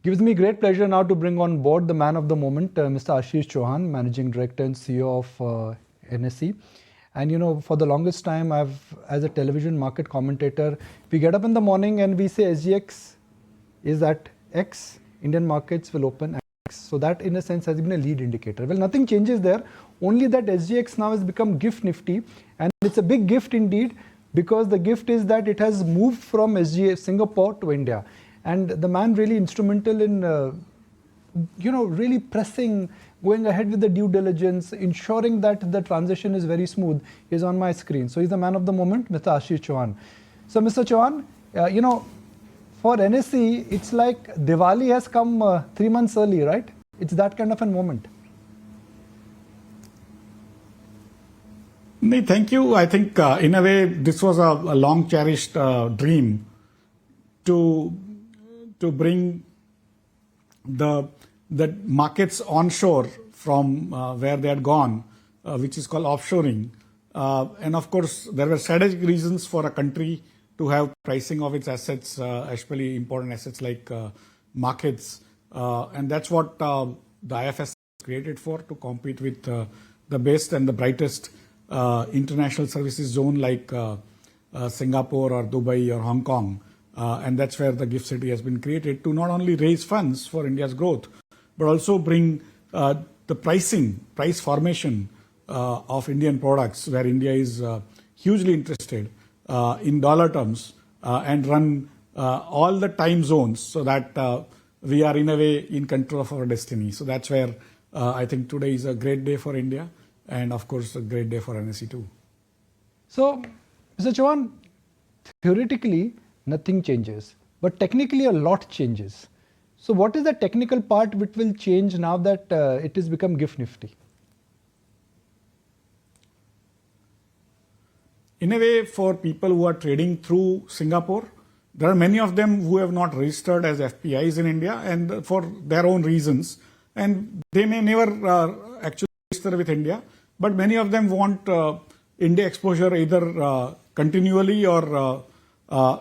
Gives me great pleasure now to bring on board the man of the moment, Mr. Ashish Chauhan, Managing Director and CEO of NSE. And for the longest time, as a television market commentator, we get up in the morning and we say SGX is at X, Indian markets will open at X. So that in a sense has been a lead indicator. Well, nothing changes there, only that SGX now has become GIFT Nifty, and it's a big gift indeed, because the gift is that it has moved from SGX Singapore to India. And the man really instrumental in, really pressing, going ahead with the due diligence, ensuring that the transition is very smooth, is on my screen. So he's the man of the moment, Mr. Ashish Chauhan. So Mr. Chauhan, for NSE, it's like Diwali has come 3 months early, right? It's that kind of a moment. No, thank you. I think in a way, this was a long cherished dream to bring the markets onshore from where they had gone, which is called offshoring. And of course, there were strategic reasons for a country to have pricing of its assets, especially important assets like markets. And that's what the IFS is created for, to compete with the best and the brightest international services zone like Singapore or Dubai or Hong Kong. And that's where the GIFT City has been created, to not only raise funds for India's growth, but also bring the price formation of Indian products, where India is hugely interested in dollar terms, and run all the time zones so that we are in a way in control of our destiny. So that's where I think today is a great day for India, and of course a great day for NSE too. So, Mr. Chauhan, theoretically, nothing changes, but technically a lot changes. So what is the technical part which will change now that it has become GIFT Nifty? In a way, for people who are trading through Singapore, there are many of them who have not registered as FPIs in India, and for their own reasons, and they may never actually register with India, but many of them want India exposure either continually or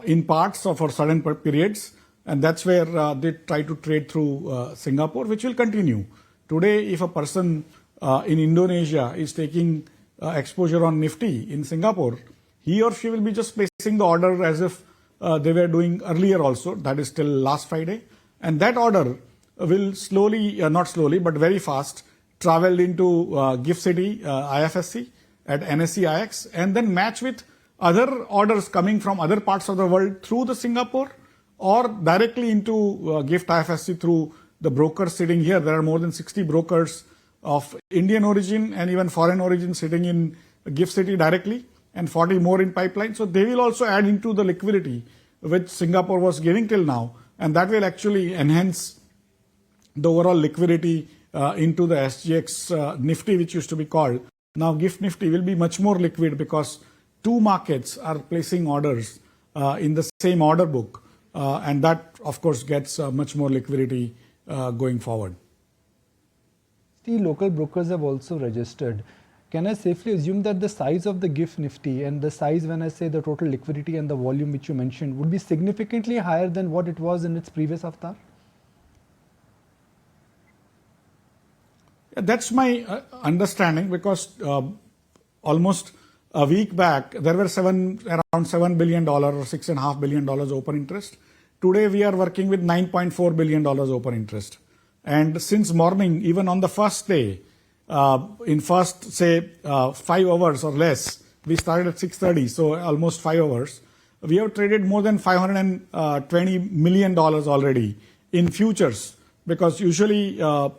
in parts or for certain periods, and that's where they try to trade through Singapore, which will continue. Today, if a person in Indonesia is taking exposure on Nifty in Singapore, he or she will be just placing the order as if they were doing earlier also, that is till last Friday, and that order will slowly, not slowly, but very fast, travel into GIFT City, IFSC at NSE IX, and then match with other orders coming from other parts of the world through the Singapore, or directly into GIFT IFSC through the brokers sitting here. There are more than 60 brokers of Indian origin and even foreign origin sitting in GIFT City directly, and 40 more in pipeline. So they will also add into the liquidity which Singapore was giving till now, and that will actually enhance the overall liquidity into the SGX Nifty, which used to be called. Now GIFT Nifty will be much more liquid because two markets are placing orders in the same order book, and that of course gets much more liquidity going forward. The local brokers have also registered. Can I safely assume that the size of the GIFT Nifty and the size, when I say the total liquidity and the volume which you mentioned, would be significantly higher than what it was in its previous avatar? That's my understanding, because almost a week back there were around $7 billion or $6.5 billion open interest. Today we are working with $9.4 billion open interest. And since morning, even on the first day, in first say 5 hours or less, we started at 6:30, so almost 5 hours. We have traded more than $520 million already in futures. Because usually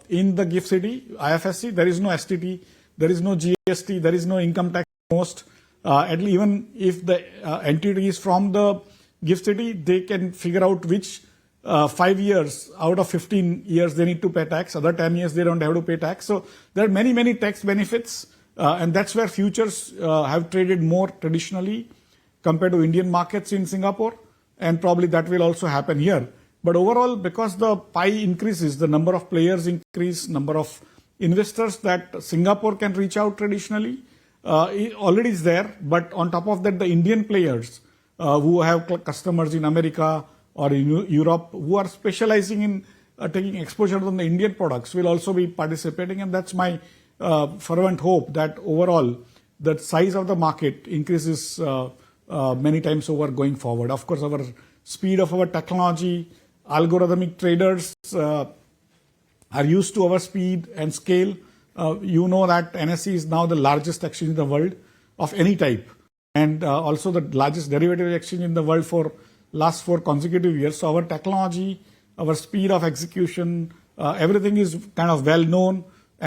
in the GIFT City, IFSC, there is no STT, there is no GST, there is no income tax most. Even if the entity is from the GIFT City, they can figure out which 5 years out of 15 years they need to pay tax. Other 10 years they don't have to pay tax. So there are many tax benefits, and that's where futures have traded more traditionally compared to Indian markets in Singapore, and probably that will also happen here. But overall, because the pie increases, the number of players increase, number of investors that Singapore can reach out traditionally, it already is there. But on top of that, the Indian players who have customers in America or in Europe who are specializing in taking exposure on the Indian products will also be participating, and that's my fervent hope that overall the size of the market increases many times over going forward. Of course, our speed of our technology, algorithmic traders are used to our speed and scale. You know that NSE is now the largest exchange in the world of any type, and also the largest derivative exchange in the world for last 4 consecutive years. So our technology, our speed of execution, everything is kind of well known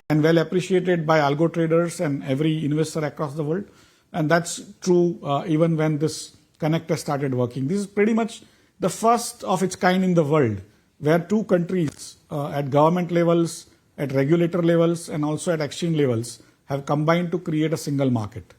and well appreciated by algo traders and every investor across the world. And that's true even when this connector started working. This is pretty much the first of its kind in the world, where 2 countries at government levels, at regulator levels, and also at exchange levels have combined to create a single market.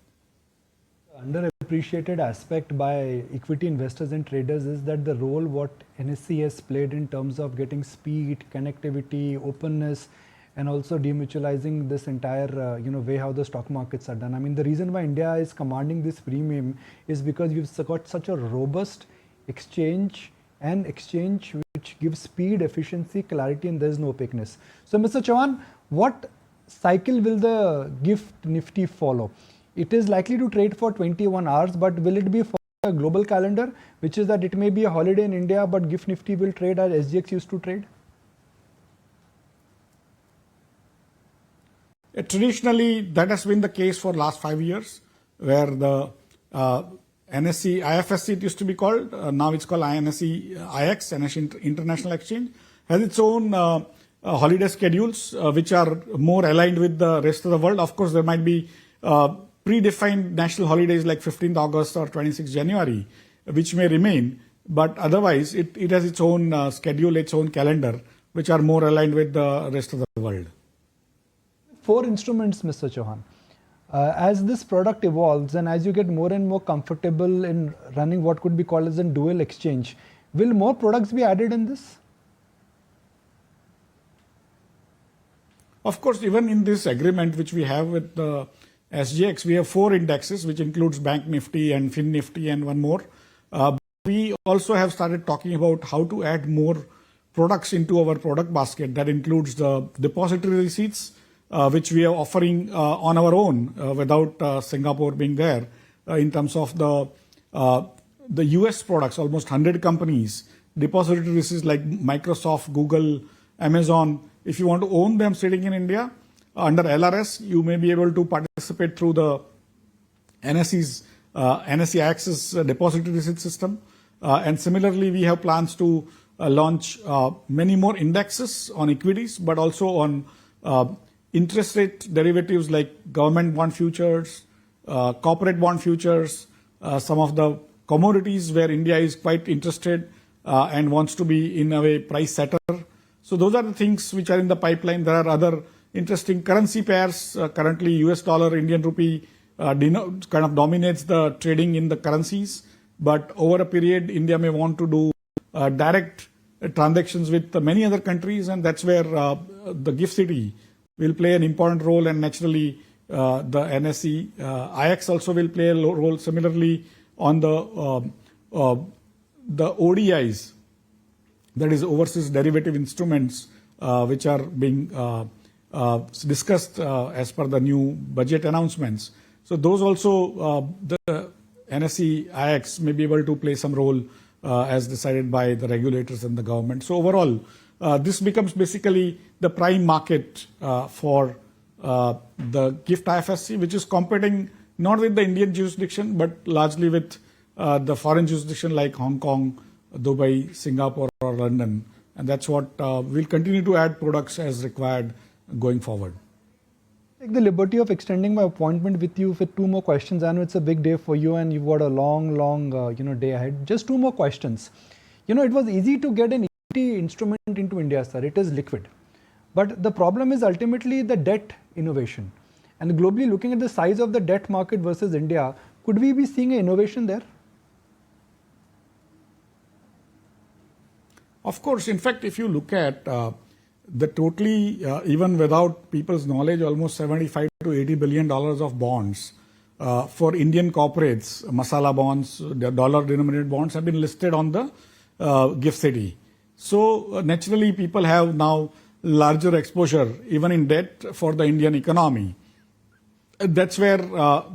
Underappreciated aspect by equity investors and traders is that the role what NSE has played in terms of getting speed, connectivity, openness, and also demutualizing this entire way how the stock markets are done. I mean, the reason why India is commanding this premium is because we've got such a robust exchange which gives speed, efficiency, clarity, and there is no opaqueness. So Mr. Chauhan, what cycle will the GIFT Nifty follow? It is likely to trade for 21 hours, but will it be for a global calendar, which is that it may be a holiday in India, but GIFT Nifty will trade as SGX used to trade? Traditionally, that has been the case for last 5 years, where the NSE IFSC, it used to be called, now it's called NSE IX, NSE International Exchange, has its own holiday schedules, which are more aligned with the rest of the world. Of course, there might be predefined national holidays like 15th August or 26th January, which may remain, but otherwise it has its own schedule, its own calendar, which are more aligned with the rest of the world. 4 instruments, Mr. Chauhan. As this product evolves and as you get more and more comfortable in running what could be called as a dual exchange, will more products be added in this? Of course, even in this agreement which we have with the SGX, we have 4 indexes, which includes Bank Nifty and Fin Nifty and one more. We also have started talking about how to add more products into our product basket. That includes the depository receipts, which we are offering on our own without Singapore being there. In terms of the US products, almost 100 companies, depository receipts like Microsoft, Google, Amazon. If you want to own them sitting in India, under LRS, you may be able to participate through the NSE Access depository receipt system. And similarly, we have plans to launch many more indexes on equities, but also on interest rate derivatives like government bond futures, corporate bond futures, some of the commodities where India is quite interested and wants to be in a way price setter. So those are the things which are in the pipeline. There are other interesting currency pairs. Currently, US dollar, Indian rupee kind of dominates the trading in the currencies. But over a period, India may want to do direct transactions with many other countries, and that's where the GIFT City will play an important role, and naturally the NSE IX also will play a role. Similarly, on the ODIs, that is overseas derivative instruments, which are being discussed as per the new budget announcements. So those also, the NSE IX may be able to play some role as decided by the regulators and the government. So overall, this becomes basically the prime market for the GIFT IFSC, which is competing not with the Indian jurisdiction, but largely with the foreign jurisdiction like Hong Kong, Dubai, Singapore, or London. And that's what we'll continue to add products as required going forward. Take the liberty of extending my appointment with you with 2 more questions. I know it's a big day for you and you've got a long day ahead. Just 2 more questions. It was easy to get an equity instrument into India, sir. It is liquid. But the problem is ultimately the debt innovation. And globally, looking at the size of the debt market versus India, could we be seeing an innovation there? Of course, in fact, if you look at the totally, even without people's knowledge, almost $75 to $80 billion of bonds for Indian corporates, masala bonds, dollar-denominated bonds have been listed on the GIFT City. So naturally, people have now larger exposure, even in debt, for the Indian economy. That's where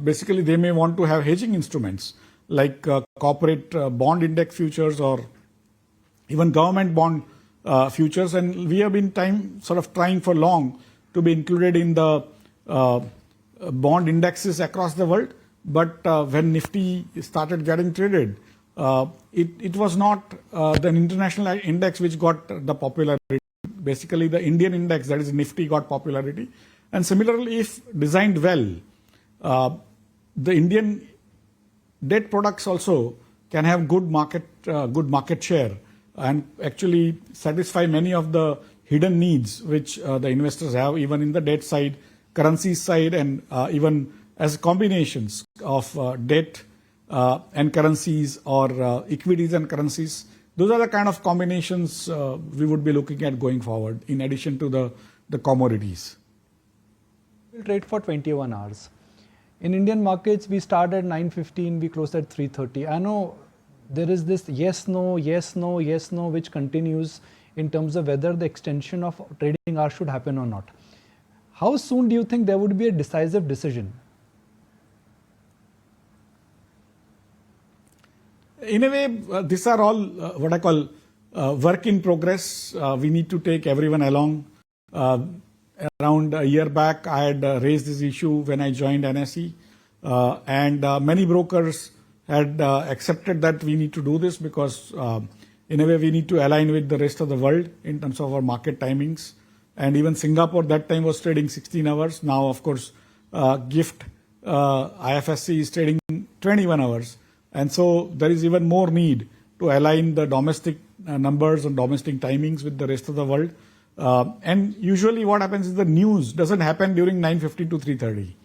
basically they may want to have hedging instruments like corporate bond index futures or even government bond futures. And we have been trying for long to be included in the bond indexes across the world. But when Nifty started getting traded, it was not the international index which got the popularity. Basically, the Indian index, that is Nifty, got popularity. And similarly, if designed well, the Indian debt products also can have good market share and actually satisfy many of the hidden needs which the investors have, even in the debt side, currency side, and even as combinations of debt and currencies or equities and currencies. Those are the kind of combinations we would be looking at going forward, in addition to the commodities. We'll trade for 21 hours. In Indian markets, we start at 9:15, we close at 3:30. I know there is this yes, no, yes, no, yes, no, which continues in terms of whether the extension of trading hours should happen or not. How soon do you think there would be a decisive decision? In a way, these are all what I call work in progress. We need to take everyone along. Around a year back, I had raised this issue when I joined NSE, and many brokers had accepted that we need to do this because in a way we need to align with the rest of the world in terms of our market timings. And even Singapore that time was trading 16 hours. Now, of course, GIFT IFSC is trading 21 hours. And so there is even more need to align the domestic numbers and domestic timings with the rest of the world. And usually what happens is the news doesn't happen during 9:50 to 3:30.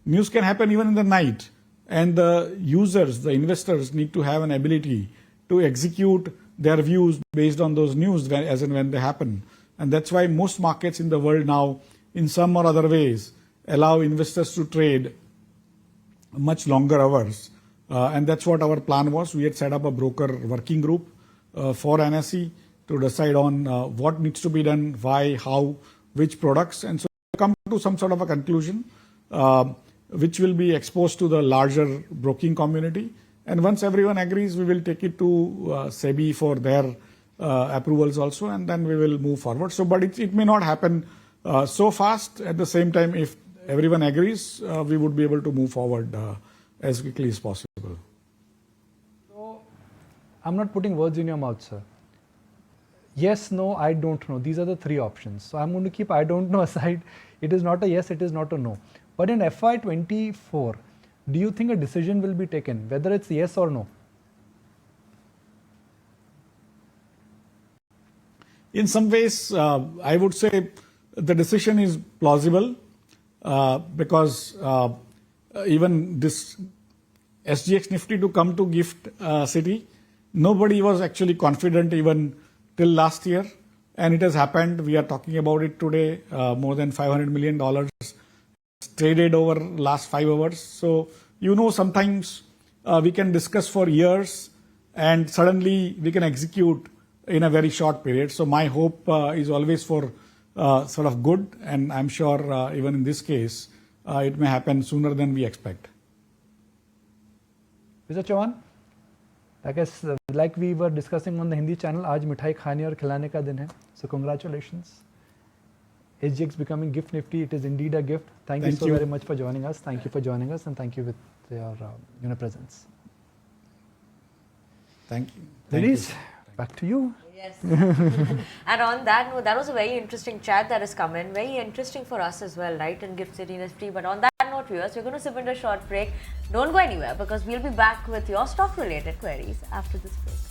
News can happen even in the night. And the users, the investors, need to have an ability to execute their views based on those news as and when they happen. And that's why most markets in the world now, in some or other ways, allow investors to trade much longer hours. And that's what our plan was. We had set up a broker working group for NSE to decide on what needs to be done, why, how, which products. And so come to some sort of a conclusion, which will be exposed to the larger broking community. And once everyone agrees, we will take it to SEBI for their approvals also, and then we will move forward. So, but it may not happen so fast. At the same time, if everyone agrees, we would be able to move forward as quickly as possible. So, I'm not putting words in your mouth, sir. Yes, no, I don't know. These are the three options. So, I'm going to keep I don't know aside. It is not a yes, it is not a no. But in FY24, do you think a decision will be taken, whether it's yes or no? In some ways, I would say the decision is plausible because even this SGX Nifty to come to GIFT City, nobody was actually confident even till last year. And it has happened. We are talking about it today, more than $500 million traded over last 5 hours. So, sometimes we can discuss for years and suddenly we can execute in a very short period. So my hope is always for sort of good, and I'm sure even in this case, it may happen sooner than we expect. Mr. Chauhan, I guess like we were discussing on the Hindi channel, आज मिठाई खाने और खिलाने का दिन है. So congratulations. SGX becoming GIFT Nifty, it is indeed a gift. Thank you so very much for joining us. Thank you for joining us, and thank you with your presence. Thank you. Ladies, back to you. Yes. And on that note, that was a very interesting chat that has come in. Very interesting for us as well, right? In GIFT City Nifty. But on that note, viewers, we're going to sip into a short break. Don't go anywhere because we'll be back with your stock related queries after this break.